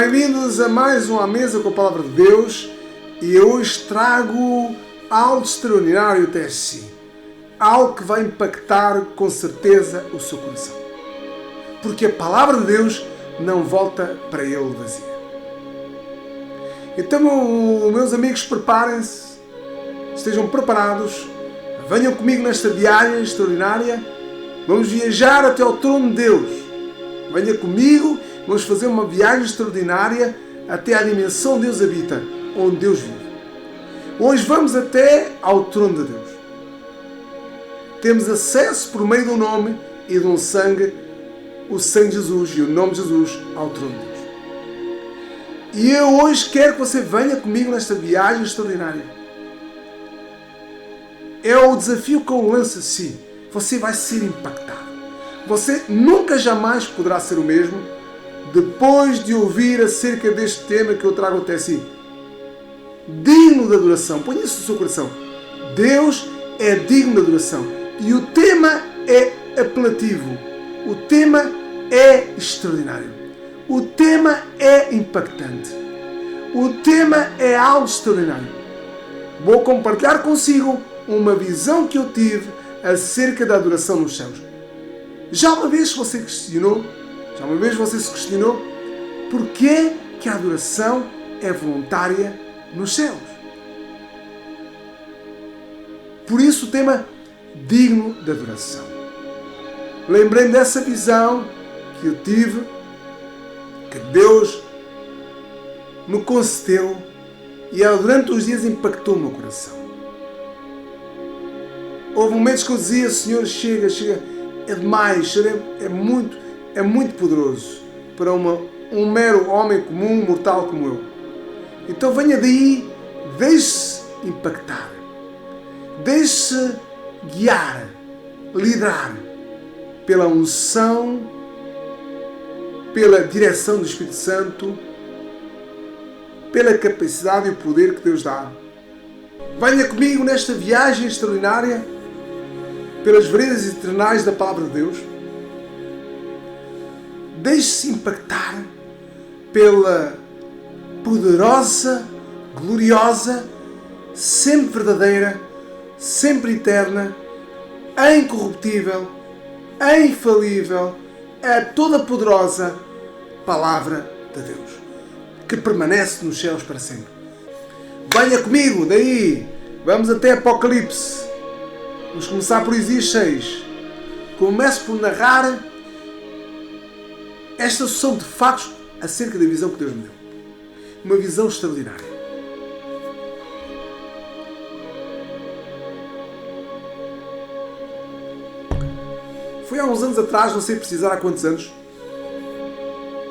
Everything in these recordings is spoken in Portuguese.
Bem-vindos a mais uma mesa com a Palavra de Deus e hoje trago algo extraordinário até si. Algo que vai impactar com certeza o seu coração. Porque a Palavra de Deus não volta para ele vazia. Então, meus amigos, preparem-se, estejam preparados, venham comigo nesta viagem extraordinária. Vamos viajar até ao trono de Deus. Venha comigo, vamos fazer uma viagem extraordinária até à dimensão onde Deus habita, onde Deus vive. Hoje vamos até ao trono de Deus. Temos acesso por meio do nome e de um sangue, o sangue de Jesus e o nome de Jesus, ao trono de Deus. E eu hoje quero que você venha comigo nesta viagem extraordinária. É o desafio que eu lanço a si. Você vai ser impactado. Você nunca jamais poderá ser o mesmo depois de ouvir acerca deste tema que eu trago até si. Digno de adoração. Ponha isso no seu coração. Deus é digno de adoração. E o tema é apelativo. O tema é extraordinário. O tema é impactante. O tema é algo extraordinário. Vou compartilhar consigo uma visão que eu tive acerca da adoração nos céus. Já uma vez você se questionou porquê que a adoração é voluntária nos céus? Por isso o tema digno de adoração. Lembrei-me dessa visão que eu tive, que Deus me concedeu e ela durante os dias impactou o meu coração. Houve momentos que eu dizia: Senhor, chega, é demais, é muito poderoso para um mero homem comum, mortal como eu. Então venha daí, deixe-se impactar, deixe-se guiar, liderar pela unção, pela direção do Espírito Santo, pela capacidade e o poder que Deus dá. Venha comigo nesta viagem extraordinária pelas veredas eternais da Palavra de Deus. Deixe-se impactar pela poderosa, gloriosa, sempre verdadeira, sempre eterna, incorruptível, infalível, a toda poderosa Palavra de Deus, que permanece nos céus para sempre. Venha comigo, daí vamos até Apocalipse. Vamos começar por Isaías 6. Começo por narrar esta sucessão de factos acerca da visão que Deus me deu. Uma visão extraordinária. Foi há uns anos atrás, não sei precisar há quantos anos.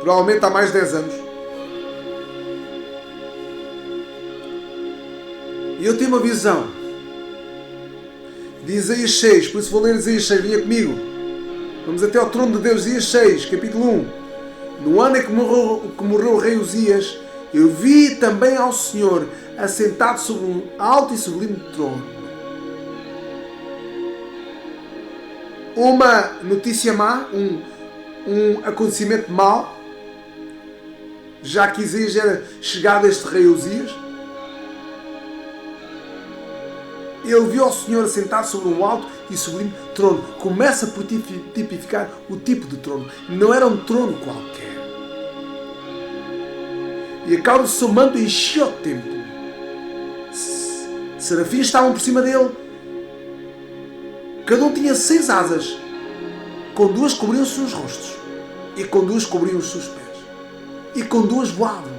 Provavelmente há mais de 10 anos. E eu tive uma visão de Isaías 6, por isso vou ler Isaías 6, venha comigo. Vamos até ao trono de Deus, Isaías 6, capítulo 1. No ano em que morreu o rei Uzias, eu vi também ao Senhor assentado sobre um alto e sublime trono. Uma notícia má, um acontecimento mau, já que Isaías era chegado a este rei Uzias. Ele viu ao Senhor assentado sobre um alto e sublime trono. Começa por tipificar o tipo de trono. Não era um trono qualquer. E a cauda do seu manto enchia o templo. Serafins estavam por cima dele. Cada um tinha 6 asas. Com 2 cobriam os seus rostos. E com 2 cobriam os seus pés. E com 2 voavam.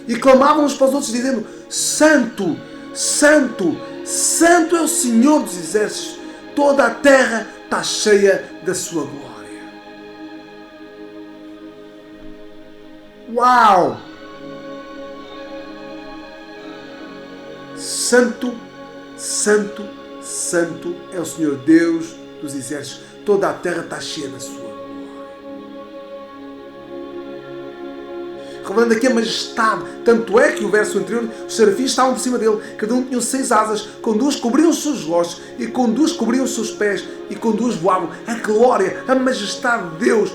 E clamavam uns para os outros dizendo: Santo, Santo, Santo é o Senhor dos exércitos, toda a terra está cheia da sua glória. Uau! Santo, Santo, Santo é o Senhor Deus dos exércitos, toda a terra está cheia da sua glória. Revelando aqui a majestade. Tanto é que o verso anterior, os serafins estavam por cima dele, cada um tinha 6 asas, com 2 cobriam os seus rostos, e com 2 cobriam os seus pés, e com 2 voavam. A glória, a majestade de Deus,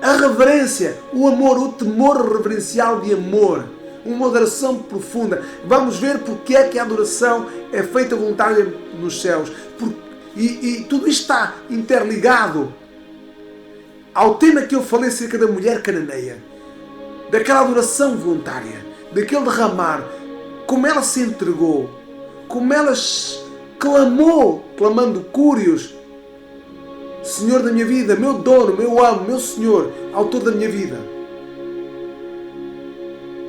A reverência, o amor, o temor reverencial de amor. Uma adoração profunda. Vamos ver porque é que a adoração é feita voluntária nos céus. E tudo isto está interligado ao tema que eu falei acerca da mulher cananeia. Daquela adoração voluntária. Daquele derramar. Como ela se entregou. Como ela clamou, clamando Cúrios. Senhor da minha vida, meu dono, meu amo, meu Senhor, autor da minha vida.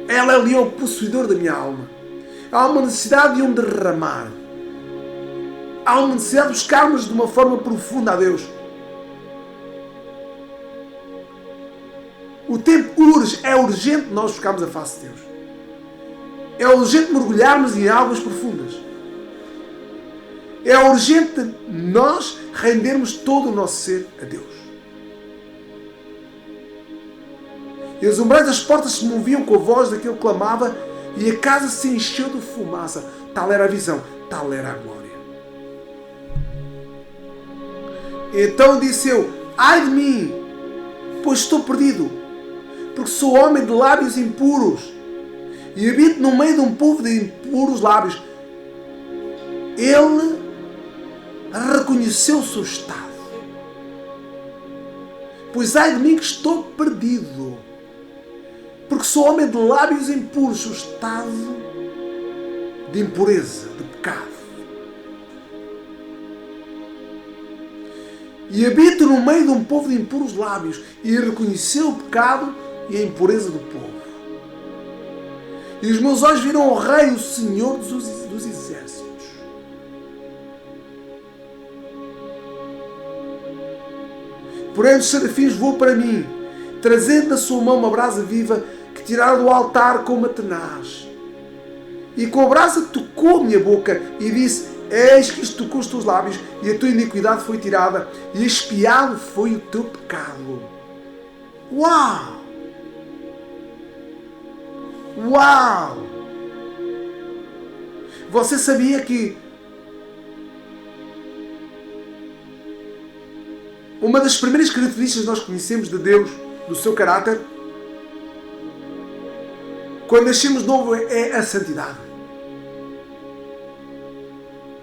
Ela é o leão possuidor da minha alma. Há uma necessidade de um derramar. Há uma necessidade de buscarmos de uma forma profunda a Deus. O tempo urge, é urgente nós buscarmos a face de Deus. É urgente mergulharmos em águas profundas. É urgente nós rendermos todo o nosso ser a Deus. E os umbrais das portas se moviam com a voz daquele que clamava e a casa se encheu de fumaça. Tal era a visão, tal era a glória. Então disse eu, ai de mim, pois estou perdido, porque sou homem de lábios impuros e habito no meio de um povo de impuros lábios. Ele reconheceu o seu estado. Pois ai de mim que estou perdido, porque sou homem de lábios impuros, o estado de impureza, de pecado. E habito no meio de um povo de impuros lábios, e reconheceu o pecado e a impureza do povo. E os meus olhos viram o Rei, o Senhor dos exércitos. Porém, os serafins voou para mim, trazendo na sua mão uma brasa viva que tirara do altar com uma tenaz. E com a brasa tocou a minha boca e disse, eis que isto tocou os teus lábios e a tua iniquidade foi tirada e expiado foi o teu pecado. Uau! Uau! Você sabia que uma das primeiras características que nós conhecemos de Deus, do seu caráter, quando nascemos de novo, é a santidade.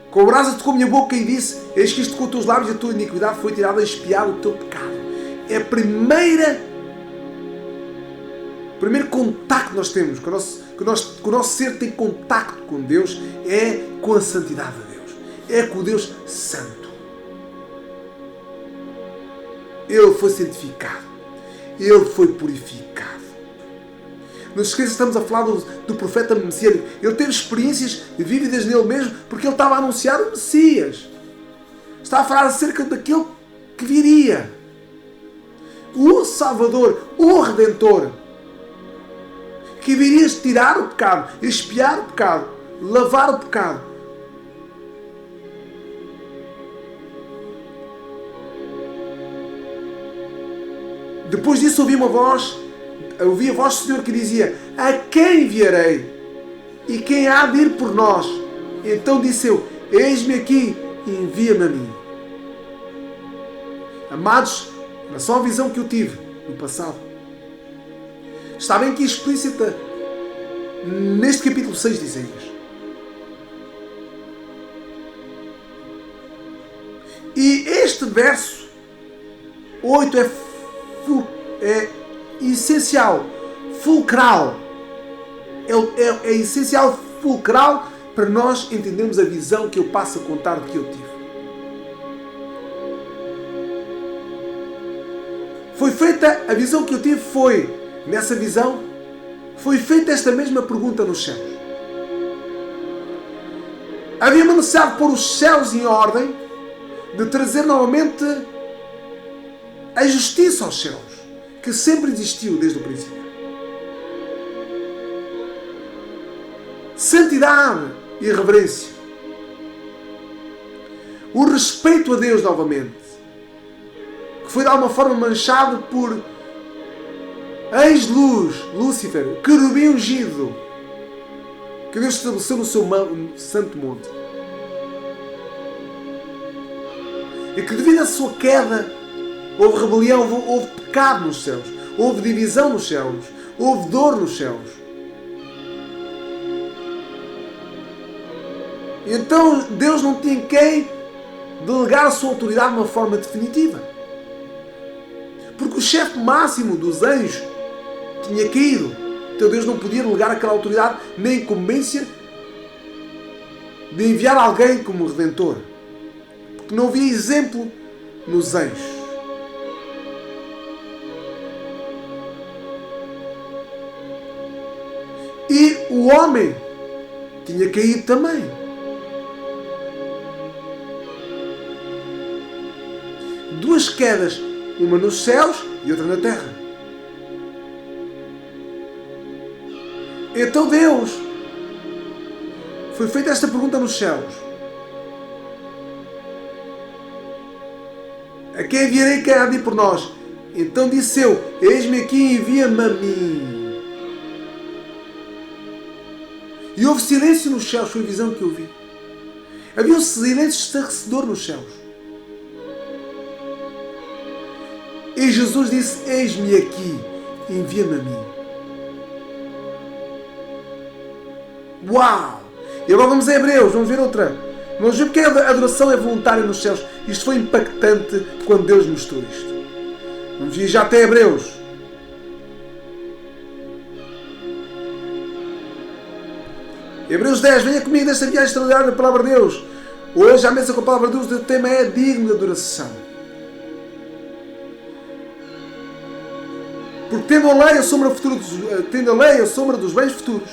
Com a brasa tocou a minha boca e disse, eis que isto tocou os teus lábios e a tua iniquidade foi tirada e expiado o teu pecado. É o primeiro contacto que nós temos, que o nosso ser tem contacto com Deus, é com a santidade de Deus. É com o Deus santo. Ele foi santificado. Ele foi purificado. Não se esqueça, estamos a falar do profeta messiânico. Ele teve experiências vívidas nele mesmo, porque ele estava a anunciar o Messias. Estava a falar acerca daquele que viria. O Salvador, o Redentor. Que viria tirar o pecado, expiar o pecado, lavar o pecado. Depois disso ouvi a voz do Senhor que dizia, a quem enviarei? E quem há de ir por nós? Então disse eu, eis-me aqui, envia-me a mim. Amados, era só a visão que eu tive no passado. Está bem que explícita neste capítulo 6 de Isaías. E este verso 8 é essencial, fulcral. É essencial, fulcral, para nós entendermos a visão que eu passo a contar do que eu tive. Foi feita, a visão que eu tive foi, nessa visão, foi feita esta mesma pergunta nos céus. Havia uma necessidade de pôr os céus em ordem, de trazer novamente a justiça aos céus, que sempre existiu desde o princípio. Santidade e reverência. O respeito a Deus novamente, que foi de alguma forma manchado por ex-luz, Lúcifer, querubim ungido, que Deus estabeleceu no seu santo monte. E que devido à sua queda, Houve rebelião, houve pecado nos céus. Houve divisão nos céus. Houve dor nos céus. Então Deus não tinha quem delegar a sua autoridade de uma forma definitiva. Porque o chefe máximo dos anjos tinha caído. Então Deus não podia delegar aquela autoridade nem incumbência de enviar alguém como redentor. Porque não havia exemplo nos anjos. E o homem tinha caído também. Duas quedas, uma nos céus e outra na terra. Então Deus foi feita esta pergunta nos céus: a quem enviarei quem há de ir por nós? Então disse eu: eis-me aqui, envia-me a mim. E houve silêncio nos céus, foi a visão que eu vi. Havia um silêncio estarrecedor nos céus. E Jesus disse: eis-me aqui, envia-me a mim. Uau! E agora vamos a Hebreus, vamos ver outra. Vamos ver porque a adoração é voluntária nos céus. Isto foi impactante quando Deus mostrou isto. Vamos ir já até Hebreus. Hebreus 10, venha comigo nesta viagem extraordinária da Palavra de Deus. Hoje, à mesa com a Palavra de Deus, o tema é digno de adoração. Porque tendo a lei a sombra dos bens futuros,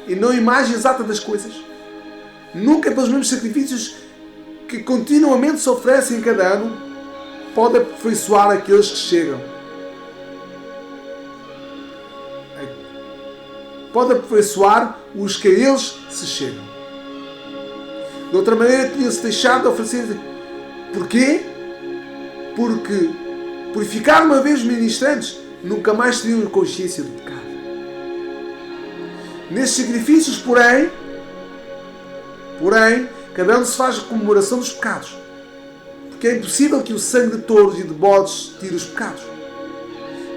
e não a imagem exata das coisas, nunca pelos mesmos sacrifícios que continuamente se oferecem cada ano, pode aperfeiçoar aqueles que chegam. Pode aperfeiçoar os que a eles se chegam. De outra maneira, tinha-se deixado de oferecer. Porquê? Porque, purificar uma vez os ministrantes, nunca mais teriam consciência do pecado. Nestes sacrifícios, porém, cada ano se faz a comemoração dos pecados. Porque é impossível que o sangue de touros e de bodes tire os pecados.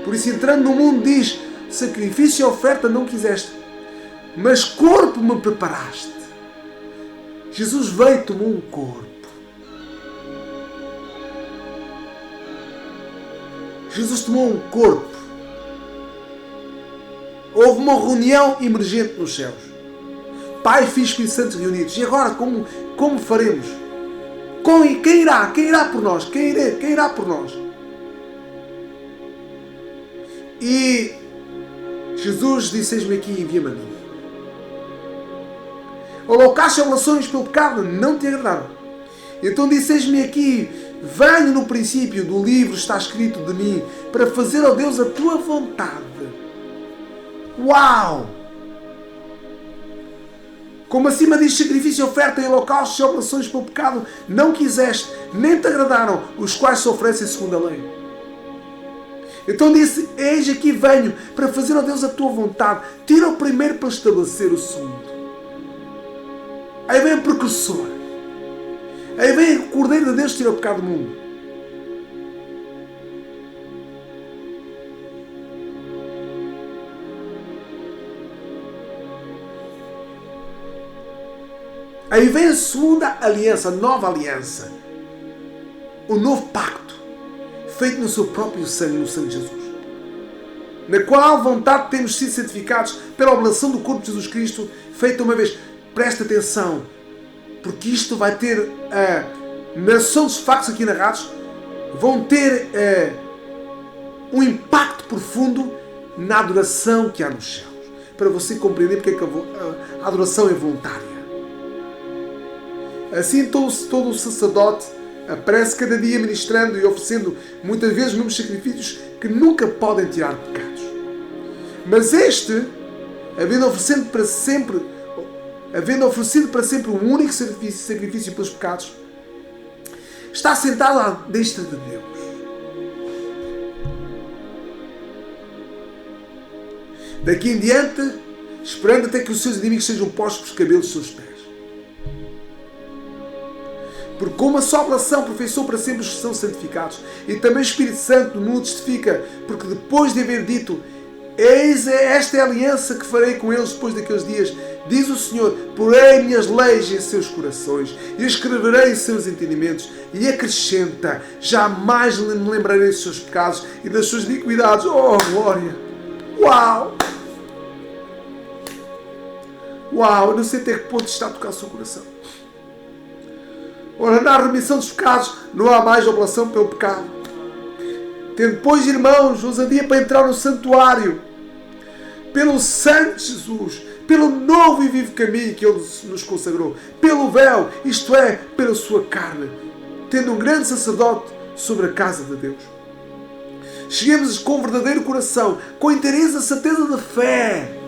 Por isso, entrando no mundo, diz: sacrifício e oferta não quiseste, mas corpo me preparaste. Jesus veio e tomou um corpo. Jesus tomou um corpo. Houve uma reunião emergente nos céus. Pai, Filho e Espírito Santo reunidos. E agora, como faremos? Quem irá? Quem irá por nós? Quem irá por nós? E Jesus disse: eis-me aqui, envia-me a mim. Holocausto e oblações pelo pecado não te agradaram. Então disse: eis-me aqui, venho no princípio do livro, está escrito de mim, para fazer, ó Deus, a tua vontade. Uau! Como acima diz: sacrifício, oferta e holocausto e oblações pelo pecado não quiseste, nem te agradaram, os quais se oferecem segundo a lei. Então disse: eis aqui venho para fazer, ó Deus, a tua vontade. Tira o primeiro para estabelecer o segundo. Aí vem o precursor. Aí vem o Cordeiro de Deus que tira o pecado do mundo. Aí vem a segunda aliança, a nova aliança. O novo pacto, feito no seu próprio sangue, no sangue de Jesus. Na qual vontade temos sido santificados pela oblação do corpo de Jesus Cristo, feita uma vez. Presta atenção, porque isto vai ter nação dos factos aqui narrados, vão ter um impacto profundo na adoração que há nos céus. Para você compreender porque é que a adoração é voluntária. Assim todo o sacerdote aparece cada dia ministrando e oferecendo muitas vezes os mesmos sacrifícios que nunca podem tirar pecados. Mas este, havendo oferecido para sempre um único sacrifício pelos pecados, está sentado à destra de Deus. Daqui em diante, esperando até que os seus inimigos sejam postos por cabelos dos seus pés. Porque com uma só oração professou para sempre os que são santificados. E também o Espírito Santo nos testifica, porque depois de haver dito: eis esta é a aliança que farei com eles depois daqueles dias, diz o Senhor, porei minhas leis em seus corações e escreverei em seus entendimentos. E acrescenta: jamais me lembrarei dos seus pecados e das suas iniquidades. Oh, glória! Uau! Uau! Eu não sei até que ponto está a tocar o seu coração. Ora, na remissão dos pecados não há mais oblação pelo pecado. Tendo, pois, irmãos, ousadia para entrar no santuário, pelo sangue de Jesus, pelo novo e vivo caminho que Ele nos consagrou, pelo véu, isto é, pela sua carne, tendo um grande sacerdote sobre a casa de Deus. Cheguemos com verdadeiro coração, com inteireza, certeza da fé,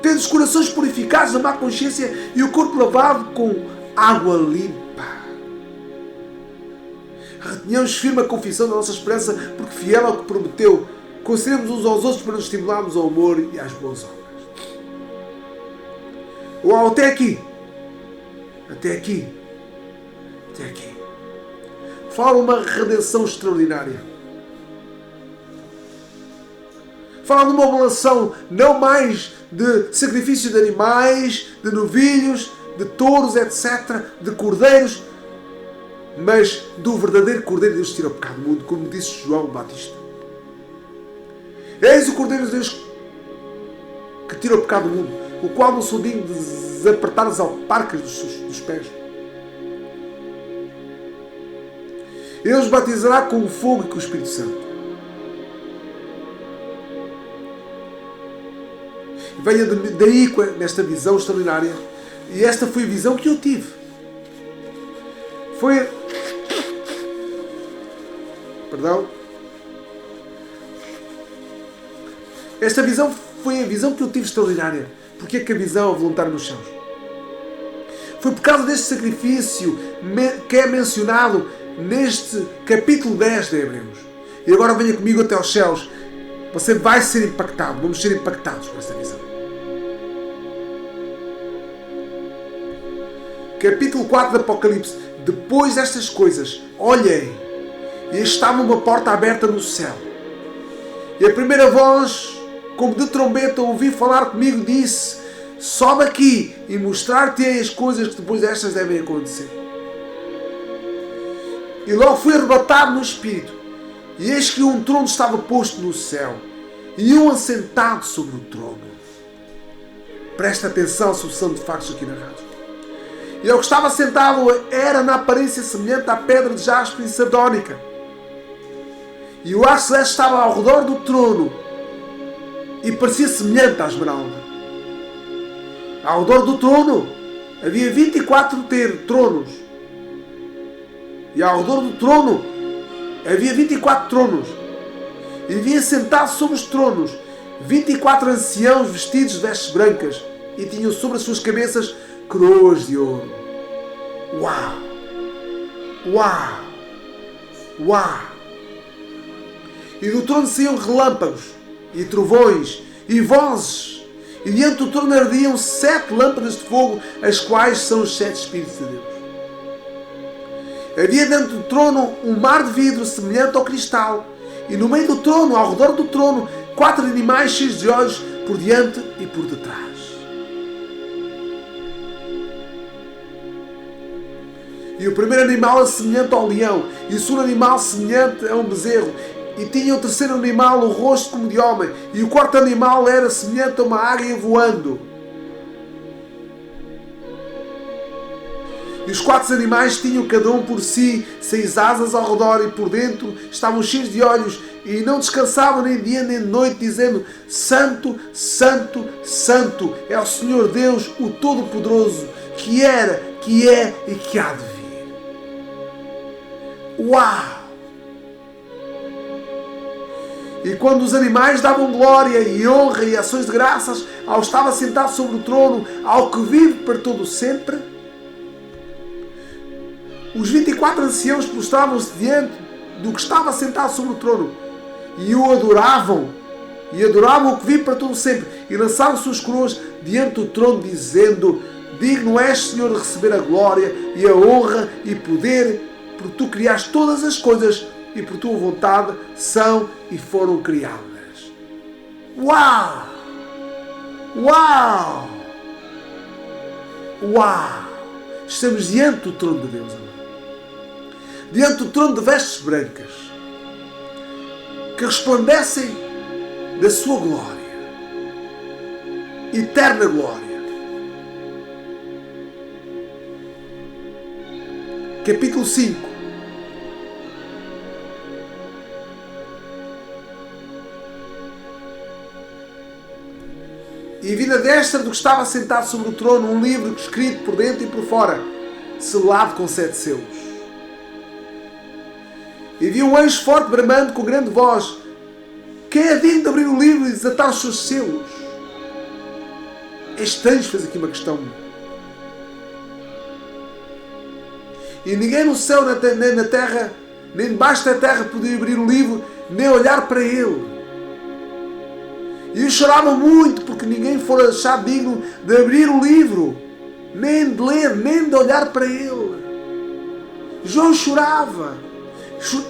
tendo os corações purificados da má consciência e o corpo lavado com água limpa. Retenhamos firme a confissão da nossa esperança, porque fiel ao que prometeu. Consideremos uns aos outros para nos estimularmos ao amor e às boas obras. Uau, até aqui. Até aqui. Até aqui. Fala uma redenção extraordinária. Fala de uma oblação não mais de sacrifício de animais, de novilhos, de touros, etc., de cordeiros, mas do verdadeiro Cordeiro de Deus que tira o pecado do mundo, como disse João Batista. Eis o Cordeiro de Deus que tira o pecado do mundo, o qual não sou digno de desapertar as alparcas dos pés. Ele os batizará com o fogo e com o Espírito Santo. Venha daí nesta visão extraordinária. E esta foi a visão que eu tive. Esta visão foi a visão que eu tive extraordinária. Porque é que a visão voluntária nos céus? Foi por causa deste sacrifício que é mencionado neste capítulo 10 de Hebreus. E agora venha comigo até aos céus. Você vai ser impactado. Vamos ser impactados por esta visão. Capítulo 4 do Apocalipse. Depois destas coisas, olhei, e estava uma porta aberta no céu. E a primeira voz, como de trombeta, ouvi falar comigo, disse: sobe aqui e mostrar-te-ei as coisas que depois destas devem acontecer. E logo fui arrebatado no Espírito, e eis que um trono estava posto no céu, e um assentado sobre o trono. Presta atenção se são de factos aqui narrados. E ao que estava sentado era na aparência semelhante à pedra de jaspe e sardónica. E o ar celeste estava ao redor do trono e parecia semelhante à esmeralda. Ao redor do trono havia 24 tronos. E ao redor do trono havia 24 tronos. E havia sentados sobre os tronos 24 anciãos vestidos de vestes brancas e tinham sobre as suas cabeças coroas de ouro. Uau! Uau! Uau! E do trono saíam relâmpagos, e trovões, e vozes, e diante do trono ardiam 7 lâmpadas de fogo, as quais são os 7 Espíritos de Deus. Havia dentro do trono um mar de vidro semelhante ao cristal, e no meio do trono, ao redor do trono, 4 animais cheios de olhos por diante e por detrás. E o primeiro animal era semelhante ao leão, e o segundo animal semelhante a um bezerro. E tinha o terceiro animal o rosto como de homem, e o quarto animal era semelhante a uma águia voando. E os 4 animais tinham cada um por si 6 asas ao redor, e por dentro estavam cheios de olhos, e não descansavam nem dia nem noite, dizendo: Santo, Santo, Santo é o Senhor Deus, o Todo-Poderoso, que era, que é e que há de vir. Uau! E quando os animais davam glória e honra e ações de graças ao que estava sentado sobre o trono, ao que vive para todo sempre, os 24 anciãos prostravam-se diante do que estava sentado sobre o trono e o adoravam, o que vive para todo sempre, e lançavam suas coroas diante do trono, dizendo: Digno és, Senhor, de receber a glória e a honra e poder, porque tu criaste todas as coisas e por tua vontade são e foram criadas. Uau! Uau! Uau! Estamos diante do trono de Deus, amado. Diante do trono de vestes brancas, que resplandecem da sua glória, eterna glória. Capítulo 5. E vi na destra do que estava sentado sobre o trono um livro escrito por dentro e por fora, selado com 7 selos. E vi um anjo forte bramando com grande voz: quem é digno de abrir o livro e desatar os seus selos? Este anjo fez aqui uma questão. E ninguém no céu, nem na terra, nem debaixo da terra podia abrir o livro, nem olhar para ele. E eu chorava muito porque ninguém fora achado digno de abrir o livro, nem de ler, nem de olhar para ele. João chorava.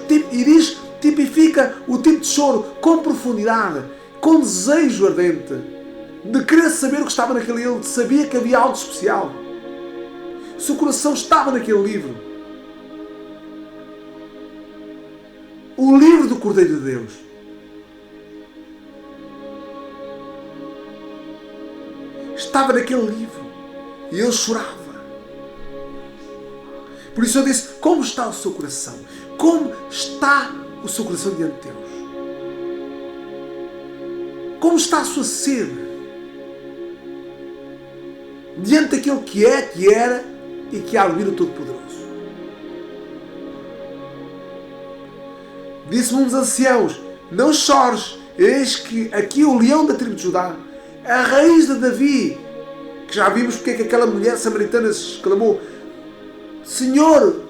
E diz, tipifica o tipo de choro com profundidade, com desejo ardente, de querer saber o que estava naquele livro, sabia que havia algo especial. Seu coração estava naquele livro. O livro do Cordeiro de Deus. Estava naquele livro. E ele chorava. Por isso eu disse, como está o seu coração? Como está o seu coração diante de Deus? Como está a sua sede? Diante daquele que é, que era e que há de vir o Todo-Poderoso. Disse-me uns anciãos, não chores, eis que aqui o leão da tribo de Judá, a raiz de Davi, que já vimos porque é que aquela mulher samaritana exclamou, Senhor,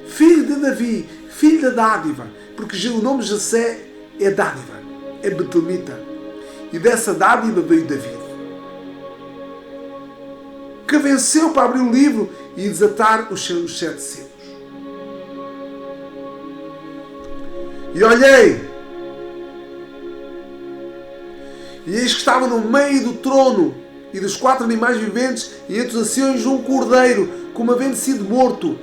filho de Davi, filho da dádiva, porque o nome de Jessé é dádiva, é betelmita, e dessa dádiva veio Davi, que venceu para abrir o livro e desatar os 7 selos. E olhei, e eis que estava no meio do trono e dos 4 animais viventes e entre os anciãos um cordeiro, como havendo sido morto.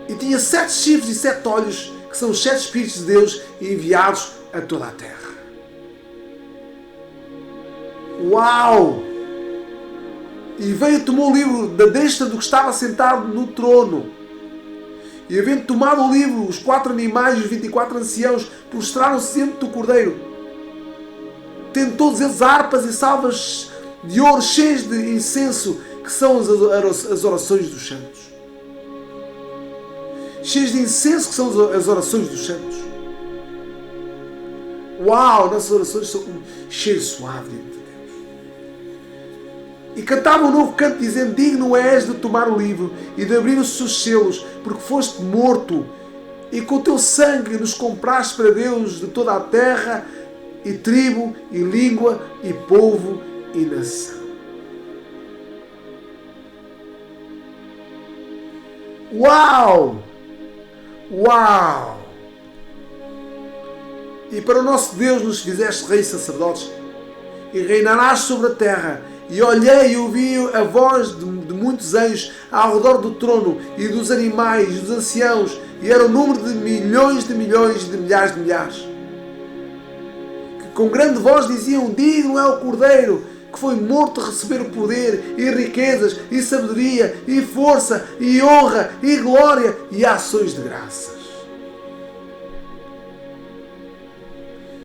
E tinha 7 chifres e 7 olhos, que são os 7 Espíritos de Deus enviados a toda a terra. Uau! E veio e tomou o livro da destra do que estava sentado no trono. E havendo tomado o livro, os 4 animais e os 24 anciãos prostraram-se diante do cordeiro, tendo todos eles harpas e salvas de ouro cheias de incenso, que são as orações dos santos. Cheias de incenso, que são as orações dos santos. Uau! Nossas orações são um cheiro suave diante de Deus. E cantavam um novo canto, dizendo, digno és de tomar o livro e de abrir os seus selos, porque foste morto, e com o teu sangue nos compraste para Deus de toda a terra, e tribo, e língua, e povo, e nação. Uau! Uau! E para o nosso Deus nos fizeste reis sacerdotes, e reinarás sobre a terra. E olhei e ouvi a voz de muitos anjos ao redor do trono, e dos animais, e dos anciãos, e era o número de milhões e de milhares de milhares, que com grande voz diziam, digno é o Cordeiro, que foi morto a receber o poder, e riquezas, e sabedoria, e força, e honra, e glória, e ações de graças.